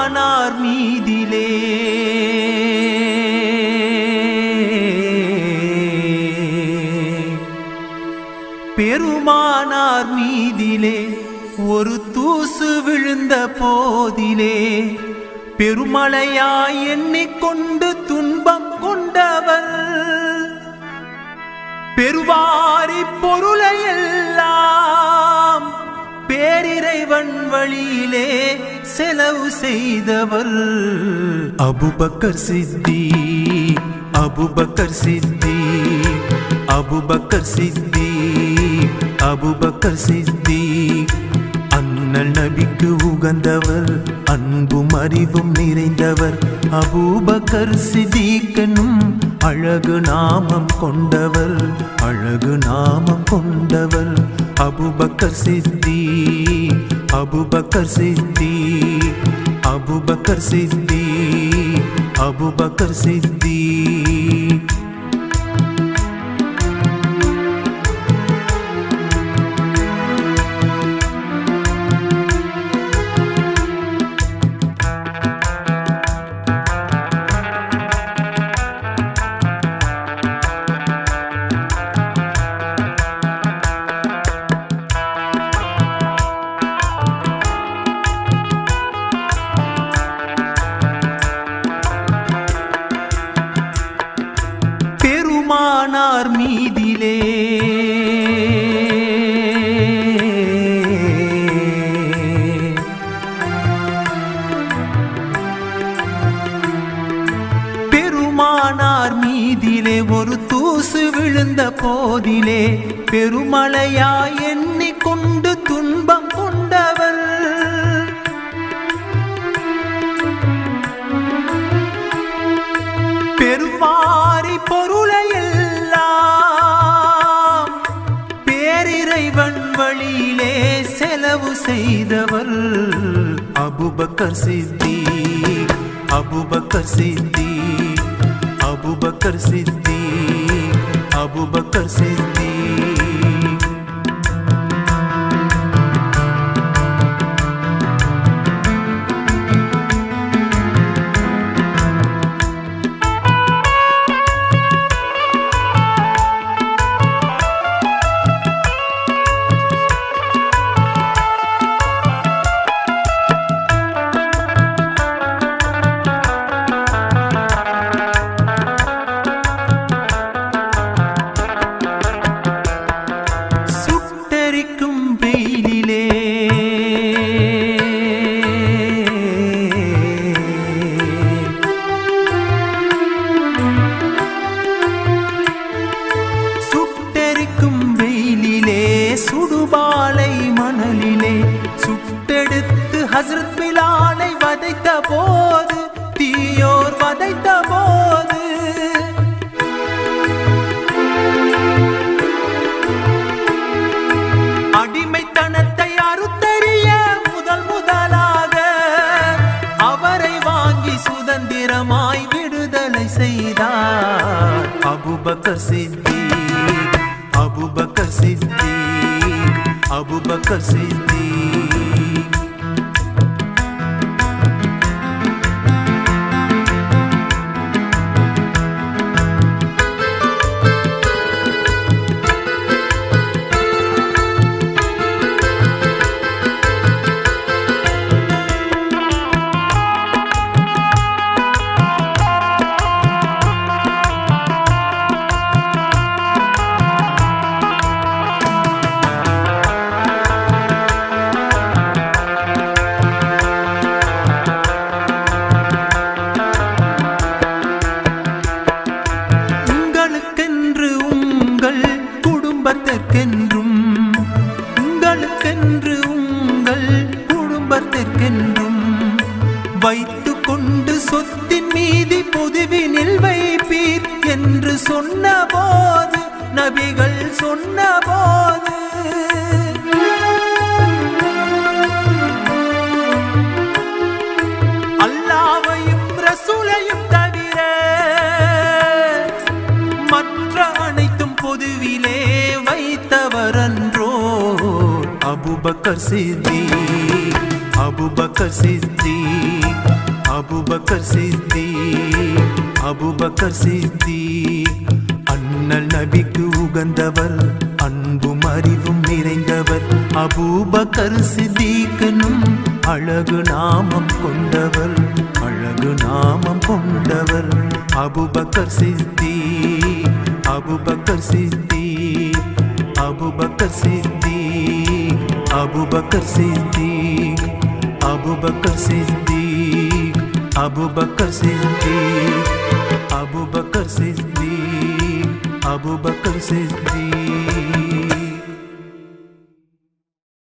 பெருமானார் மீதிலே பெருமானார் மீதிலே ஒரு தூசு விழுந்த போதிலே பெருமழையாய் எண்ணிக்கொண்டு துன்பம் கொண்டவர் பெருவாரி பொருளையெல்லாம் பேரிறைவன் வழியிலே செலவு செய்தவர் Abu Bakr Siddiq Abu Bakr Siddiq Abu Bakr Siddiq Abu Bakr Siddiq அண்ணல் நபிக்கு உகந்தவர் அன்பும் அறிவும் நிறைந்தவர் அபூபக்கர் சித்தீக் எனும் அழகு நாமம் கொண்டவர் அழகு நாமம் கொண்டவர் Abu Bakr Siddiq Abu Bakr Siddiq Abu Bakr Siddiq Abu Bakr Siddiq பெருமானார் மீதிலே பெருமானார் மீதிலே ஒரு தூசு விழுந்த போதிலே பெருமழையாய் எண்ணிக்கொண்டு துன்பம் கொண்டவர் பெருவாரி பொருளையெல்லாம் பேரிறைவன் வழியிலே செலவு செய்தவர் Abu Bakr Siddiq Abu Bakr Siddiq Abu Bakr Siddiq Abu Bakr Siddiq சுடுபாலை மணலிலே சுட்டெடுத்து ஹஸ்ரத் பிலாலை வதைத்த போது தீயோர் வதைத்த போது அடிமைத்தனத்தை அறுத்தறிய முதலாக அவரை வாங்கி சுதந்திரமாய் விடுதலை செய்தார் Abu Bakr Siddiq Abu Bakr Siddiq Abu Bakr Siddiq குடும்பத்திற்கென்றும் உங்களுக்கென்று உங்கள் குடும்பத்திற்கென்றும் வைத்து கொண்டு சொத்தின் மீதி பொதுவினில் வைப்பீர் என்று சொன்னபோது நபிகள் சொன்னபோது அல்லாஹ்வையும் ரசூலையும் தவிர மற்ற அனைத்தும் பொதுவிலே வைத்தவரன்றோ Abu Bakr Siddiq Abu Bakr Siddiq Abu Bakr Siddiq Abu Bakr Siddiq அண்ணல் நபிக்கு உகந்தவர் அன்பும் அறிவும் நிறைந்தவர் அபூபக்கர் சித்தீக்கனும் அழகு நாமம் கொண்டவர் அழகு நாமம் கொண்டவர் Abu Bakr Siddiq Abu Bakr Siddiq Abu Bakr Siddiq Abu Bakr Siddiq Abu Bakr Siddiq Abu Bakr Siddiq Abu Bakr Siddiq Abu Bakr Siddique